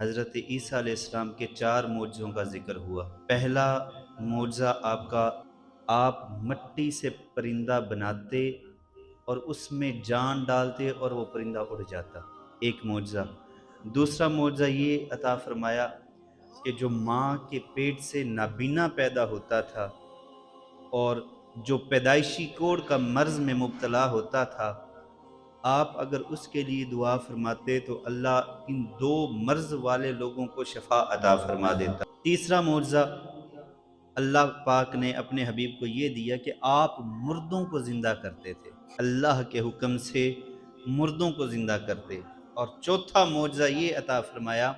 حضرت عیسیٰ علیہ السلام کے 4 معجزوں کا ذکر ہوا۔ پہلا معجزہ آپ کا، آپ مٹی سے پرندہ بناتے اور اس میں جان ڈالتے اور وہ پرندہ اڑ جاتا، ایک معجزہ۔ دوسرا معجزہ یہ عطا فرمایا کہ جو ماں کے پیٹ سے نابینا پیدا ہوتا تھا اور جو پیدائشی کوڑ کا مرض میں مبتلا ہوتا تھا، آپ اگر اس کے لیے دعا فرماتے تو اللہ ان 2 مرض والے لوگوں کو شفا عطا فرما دیتا۔ تیسرا معجزہ اللہ پاک نے اپنے حبیب کو یہ دیا کہ آپ مردوں کو زندہ کرتے تھے، اللہ کے حکم سے مردوں کو زندہ کرتے۔ اور چوتھا معجزہ یہ عطا فرمایا،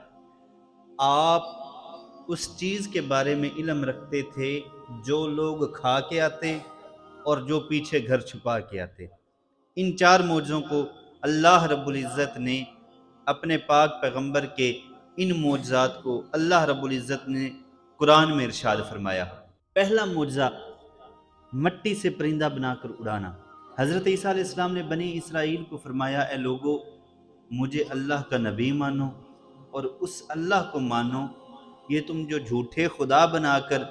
آپ اس چیز کے بارے میں علم رکھتے تھے جو لوگ کھا کے آتے اور جو پیچھے گھر چھپا کے آتے۔ ان 4 معجزوں کو اللہ رب العزت نے اپنے پاک پیغمبر کے ان معجزات کو اللہ رب العزت نے قرآن میں ارشاد فرمایا۔ پہلا معجزہ مٹی سے پرندہ بنا کر اڑانا۔ حضرت عیسیٰ علیہ السلام نے بنی اسرائیل کو فرمایا، اے لوگو مجھے اللہ کا نبی مانو اور اس اللہ کو مانو، یہ تم جو جھوٹے خدا بنا کر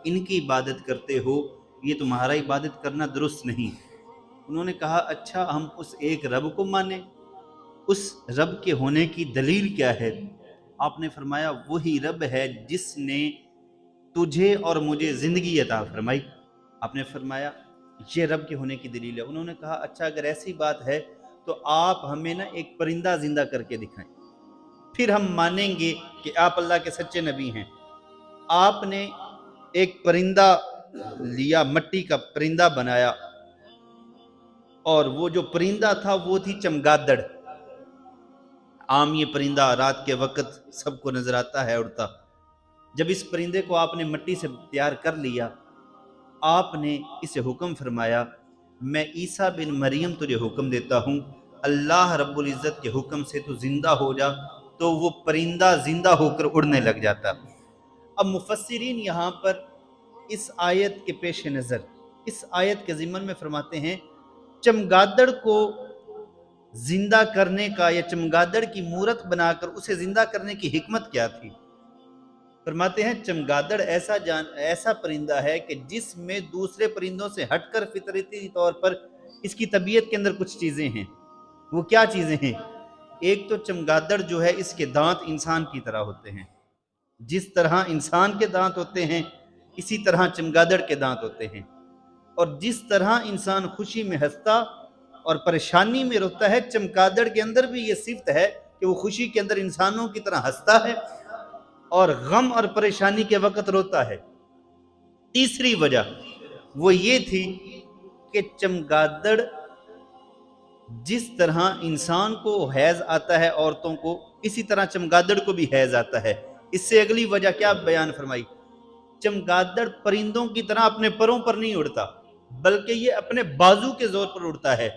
ان کی عبادت کرتے ہو، یہ تمہارا عبادت کرنا درست نہیں۔ انہوں نے کہا اچھا ہم اس ایک رب کو مانیں، اس رب کے ہونے کی دلیل کیا ہے؟ آپ نے فرمایا وہی رب ہے جس نے تجھے اور مجھے زندگی عطا فرمائی۔ آپ نے فرمایا یہ رب کے ہونے کی دلیل ہے۔ انہوں نے کہا اچھا اگر ایسی بات ہے تو آپ ہمیں نا ایک پرندہ زندہ کر کے دکھائیں، پھر ہم مانیں گے کہ آپ اللہ کے سچے نبی ہیں۔ آپ نے ایک پرندہ لیا، مٹی کا پرندہ بنایا، اور وہ جو پرندہ تھا وہ تھی چمگادڑ۔ عام یہ پرندہ رات کے وقت سب کو نظر آتا ہے اڑتا۔ جب اس پرندے کو آپ نے مٹی سے تیار کر لیا، آپ نے اسے حکم فرمایا میں عیسیٰ بن مریم تجھے حکم دیتا ہوں، اللہ رب العزت کے حکم سے تو زندہ ہو جا، تو وہ پرندہ زندہ ہو کر اڑنے لگ جاتا۔ اب مفسرین یہاں پر اس آیت کے پیش نظر، اس آیت کے ضمن میں فرماتے ہیں چمگادڑ کو زندہ کرنے کا یا چمگادڑ کی مورت بنا کر اسے زندہ کرنے کی حکمت کیا تھی؟ فرماتے ہیں چمگادڑ ایسا پرندہ ہے کہ جس میں دوسرے پرندوں سے ہٹ کر فطرتی طور پر اس کی طبیعت کے اندر کچھ چیزیں ہیں۔ وہ کیا چیزیں ہیں؟ ایک تو چمگادڑ جو ہے اس کے دانت انسان کی طرح ہوتے ہیں، جس طرح انسان کے دانت ہوتے ہیں اسی طرح چمگادڑ کے دانت ہوتے ہیں، اور جس طرح انسان خوشی میں ہنستا اور پریشانی میں روتا ہے، چمگادڑ کے اندر بھی یہ صفت ہے کہ وہ خوشی کے اندر انسانوں کی طرح ہنستا ہے اور غم اور پریشانی کے وقت روتا ہے۔ تیسری وجہ وہ یہ تھی کہ چمگادڑ جس طرح انسان کو حیض آتا ہے عورتوں کو، اسی طرح چمگادڑ کو بھی حیض آتا ہے۔ اس سے اگلی وجہ کیا بیان فرمائی؟ چمگادڑ پرندوں کی طرح اپنے پروں پر نہیں اڑتا، بلکہ یہ اپنے بازو کے زور پر اڑتا ہے۔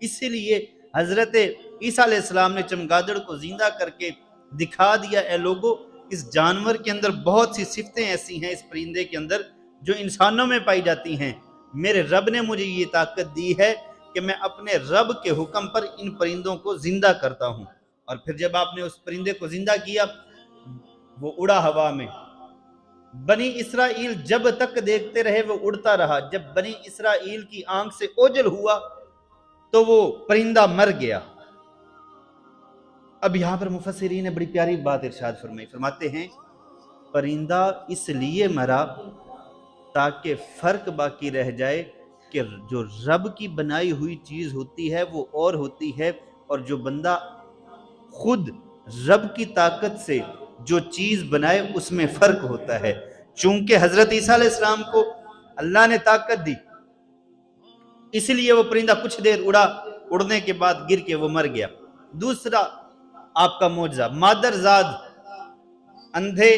اسی لیے حضرت عیسیٰ علیہ السلام نے چمگادڑ کو زندہ کر کے دکھا دیا، اے لوگو اس جانور کے اندر بہت سی صفتیں ایسی ہیں، اس پرندے کے اندر جو انسانوں میں پائی جاتی ہیں۔ میرے رب نے مجھے یہ طاقت دی ہے کہ میں اپنے رب کے حکم پر ان پرندوں کو زندہ کرتا ہوں۔ اور پھر جب آپ نے اس پرندے کو زندہ کیا، وہ اڑا ہوا میں۔ بنی اسرائیل جب تک دیکھتے رہے وہ اڑتا رہا، جب بنی اسرائیل کی آنکھ سے اوجل ہوا تو وہ پرندہ مر گیا۔ اب یہاں پر مفسرین نے بڑی پیاری بات ارشاد فرمائی، فرماتے ہیں پرندہ اس لیے مرا تاکہ فرق باقی رہ جائے کہ جو رب کی بنائی ہوئی چیز ہوتی ہے وہ اور ہوتی ہے، اور جو بندہ خود رب کی طاقت سے جو چیز بنائے اس میں فرق ہوتا ہے۔ چونکہ حضرت عیسیٰ علیہ السلام کو اللہ نے طاقت دی، اس لیے وہ پرندہ کچھ دیر اڑا، اڑنے کے بعد گر کے وہ مر گیا۔ دوسرا آپ کا معجزہ، مادر زاد اندھے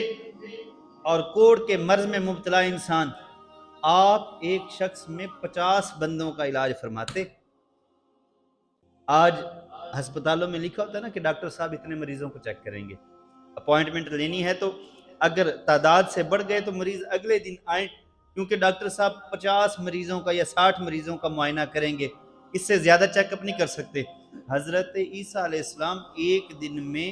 اور کوڑ کے مرض میں مبتلا انسان، آپ ایک شخص میں 50 بندوں کا علاج فرماتے۔ آج ہسپتالوں میں لکھا ہوتا ہے نا کہ ڈاکٹر صاحب اتنے مریضوں کو چیک کریں گے، اپوائنٹمنٹ لینی ہے تو اگر تعداد سے بڑھ گئے تو مریض اگلے دن آئیں، کیونکہ ڈاکٹر صاحب 50 مریضوں کا یا 60 مریضوں کا معائنہ کریں گے، اس سے زیادہ چیک اپ نہیں کر سکتے۔ حضرت عیسیٰ علیہ السلام ایک دن میں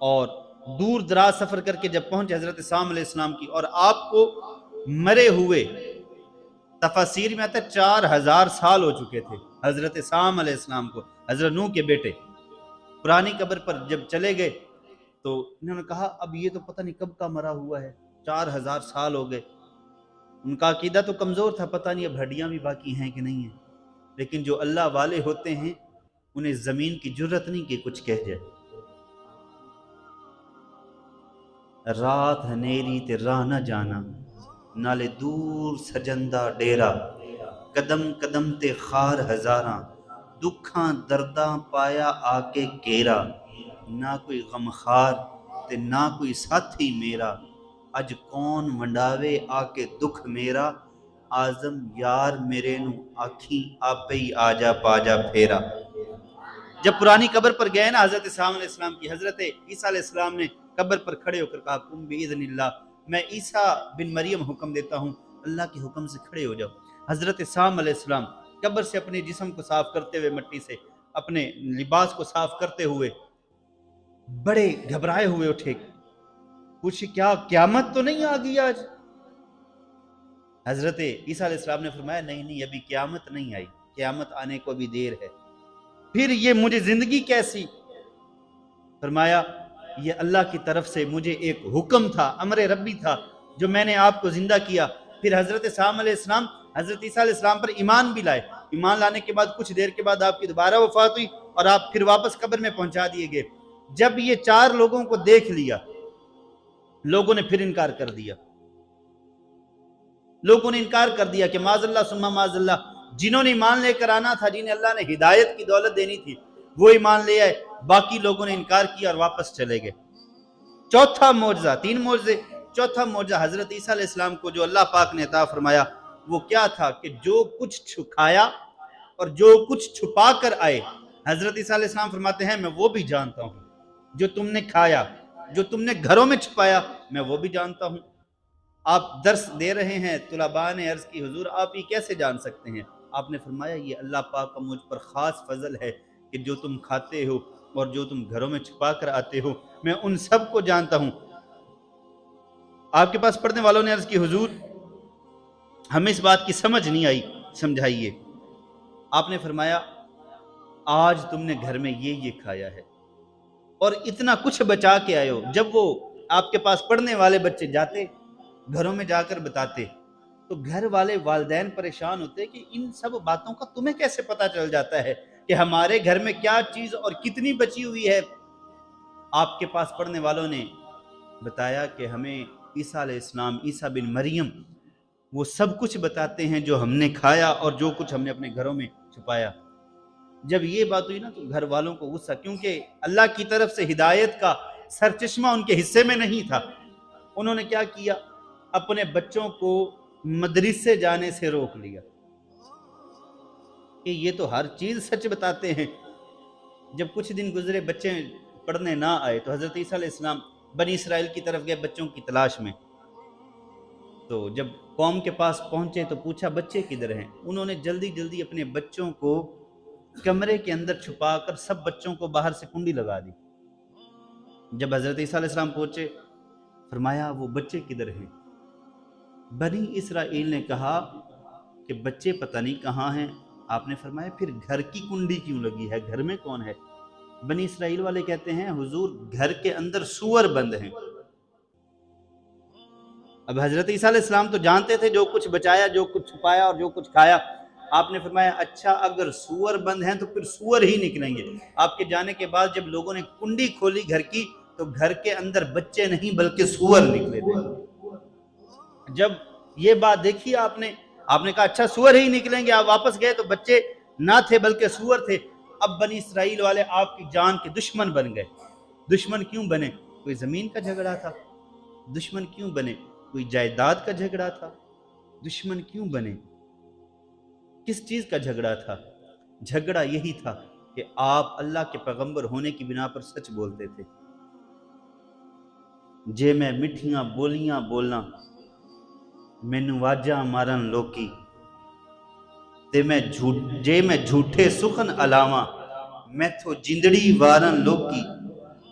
اور دور دراز سفر کر کے جب پہنچے حضرت سام علیہ السلام کی، اور آپ کو مرے ہوئے، تفاسیر میں آتا ہے 4000 سال ہو چکے تھے حضرت سام علیہ السلام کو، حضرت نوح کے بیٹے، پرانی قبر پر جب چلے گئے تو انہوں نے کہا اب یہ تو پتہ نہیں کب کا مرا ہوا ہے، 4000 سال ہو گئے۔ ان کا عقیدہ تو کمزور تھا، پتہ نہیں اب ہڈیاں بھی باقی ہیں کہ نہیں ہیں، لیکن جو اللہ والے ہوتے ہیں انہیں زمین کی جرت نہیں کہ کچھ کہہ جائے۔ رات ہنیری تے راہ نہ جانا، نالے دور سجندہ ڈیرا، قدم قدم تے خار ہزاراں، دکھاں درداں پایا آ کے کیرا، نہ کوئی غمخار تے نہ کوئی ساتھی میرا، اج کون ونڈاوے آ کے دکھ میرا، آزم یار میرے نو آکھیں آپے ہی آجا پاجا پھیرا۔ جب پرانی قبر پر گئے نا حضرت سام علیہ السلام کی، حضرت عیسیٰ علیہ السلام نے قبر پر کھڑے ہو کر کہا کم باذن اللہ، میں عیسیٰ بن مریم حکم دیتا ہوں اللہ کے حکم سے کھڑے ہو جاؤ۔ حضرت سام علیہ السلام قبر سے اپنے جسم کو صاف کرتے ہوئے، مٹی سے اپنے لباس کو صاف کرتے ہوئے بڑے گھبرائے ہوئے اٹھے، پوچھے کیا قیامت تو نہیں آ گئی آج؟ حضرت عیسیٰ علیہ السلام نے فرمایا نہیں ابھی قیامت نہیں آئی، قیامت آنے کو بھی دیر ہے۔ پھر یہ مجھے زندگی کیسی؟ فرمایا یہ اللہ کی طرف سے مجھے ایک حکم تھا، امر ربی تھا، جو میں نے آپ کو زندہ کیا۔ پھر حضرت سام علیہ السلام حضرت عیسیٰ علیہ السلام پر ایمان بھی لائے، ایمان لانے کے بعد کچھ دیر کے بعد آپ کی دوبارہ وفات ہوئی اور آپ پھر واپس قبر میں پہنچا دیے گئے۔ جب یہ 4 لوگوں کو دیکھ لیا، لوگوں نے پھر انکار کر دیا، لوگوں نے انکار کر دیا کہ معاذ اللہ ثم معاذ اللہ، جنہوں نے ایمان لے کر آنا تھا، جنہیں اللہ نے ہدایت کی دولت دینی تھی، وہ ایمان لے آئے، باقی لوگوں نے انکار کیا اور واپس چلے گئے۔ چوتھا معجزہ، 3 معجزے، چوتھا معجزہ حضرت عیسیٰ علیہ السلام کو جو اللہ پاک نے عطا فرمایا وہ کیا تھا کہ جو کچھ چھپایا اور جو کچھ چھپا کر آئے، حضرت عیسیٰ علیہ السلام فرماتے ہیں میں وہ بھی جانتا ہوں، جو تم نے کھایا، جو تم نے گھروں میں چھپایا، میں وہ بھی جانتا ہوں۔ آپ درس دے رہے ہیں، طلباء نے عرض کی حضور آپ یہ کیسے جان سکتے ہیں؟ آپ نے فرمایا یہ اللہ پاک کا مجھ پر خاص فضل ہے کہ جو تم کھاتے ہو اور جو تم گھروں میں چھپا کر آتے ہو میں ان سب کو جانتا ہوں۔ آپ کے پاس پڑھنے والوں نے عرض کی حضور ہمیں اس بات کی سمجھ نہیں آئی، سمجھائیے۔ آپ نے فرمایا آج تم نے گھر میں یہ کھایا ہے اور اتنا کچھ بچا کے آئے ہو۔ جب وہ آپ کے پاس پڑھنے والے بچے جاتے گھروں میں جا کر بتاتے تو گھر والے والدین پریشان ہوتے کہ ان سب باتوں کا تمہیں کیسے پتہ چل جاتا ہے کہ ہمارے گھر میں کیا چیز اور کتنی بچی ہوئی ہے۔ آپ کے پاس پڑھنے والوں نے بتایا کہ ہمیں عیسیٰ علیہ السلام، عیسیٰ بن مریم وہ سب کچھ بتاتے ہیں جو ہم نے کھایا اور جو کچھ ہم نے اپنے گھروں میں چھپایا۔ جب یہ بات ہوئی نا تو گھر والوں کو غصہ، کیونکہ اللہ کی طرف سے ہدایت کا سرچشمہ ان کے حصے میں نہیں تھا۔ انہوں نے کیا کیا؟ اپنے بچوں کو مدرسے جانے سے روک لیا کہ یہ تو ہر چیز سچ بتاتے ہیں۔ جب کچھ دن گزرے بچے پڑھنے نہ آئے تو حضرت عیسیٰ علیہ السلام بنی اسرائیل کی طرف گئے بچوں کی تلاش میں۔ تو جب قوم کے پاس پہنچے تو پوچھا بچے کدھر ہیں؟ انہوں نے جلدی جلدی اپنے بچوں کو کمرے کے اندر چھپا کر سب بچوں کو باہر سے کنڈی لگا دی۔ جب حضرت عیسیٰ علیہ السلام پہنچے فرمایا وہ بچے کدھر ہیں؟ بنی اسرائیل نے کہا کہ بچے پتہ نہیں کہاں ہیں۔ آپ نے فرمایا پھر گھر کی کنڈی کیوں لگی ہے؟ گھر میں کون ہے؟ بنی اسرائیل والے کہتے ہیں حضور گھر کے اندر سور بند ہیں۔ اب حضرت عیسیٰ علیہ السلام تو جانتے تھے جو کچھ بچایا، جو کچھ چھپایا اور جو کچھ کھایا۔ آپ نے فرمایا اچھا اگر سور بند ہیں تو پھر سور ہی نکلیں گے۔ آپ کے جانے کے بعد جب لوگوں نے کنڈی کھولی گھر کی تو گھر کے اندر بچے نہیں بلکہ سور نکلے تھے۔ جب یہ بات دیکھی آپ نے کہا اچھا سور ہی نکلیں گے۔ آپ واپس گئے تو بچے نہ تھے بلکہ سور تھے۔ اب بنی اسرائیل والے آپ کی جان کے دشمن بن گئے۔ دشمن کیوں بنے؟ کوئی زمین کا جھگڑا تھا؟ دشمن کیوں بنے؟ کوئی جائیداد کا جھگڑا تھا؟ دشمن کیوں بنے؟ کس چیز کا جھگڑا تھا؟ جھگڑا یہی تھا کہ آپ اللہ کے پیغمبر ہونے کی بنا پر سچ بولتے تھے۔ جے میں مٹھیاں بولیاں بولنا مینوں واجاں مارن لوکی تے جے میں جھوٹے سخن علاواں میں تو جندڑی وارن لوکی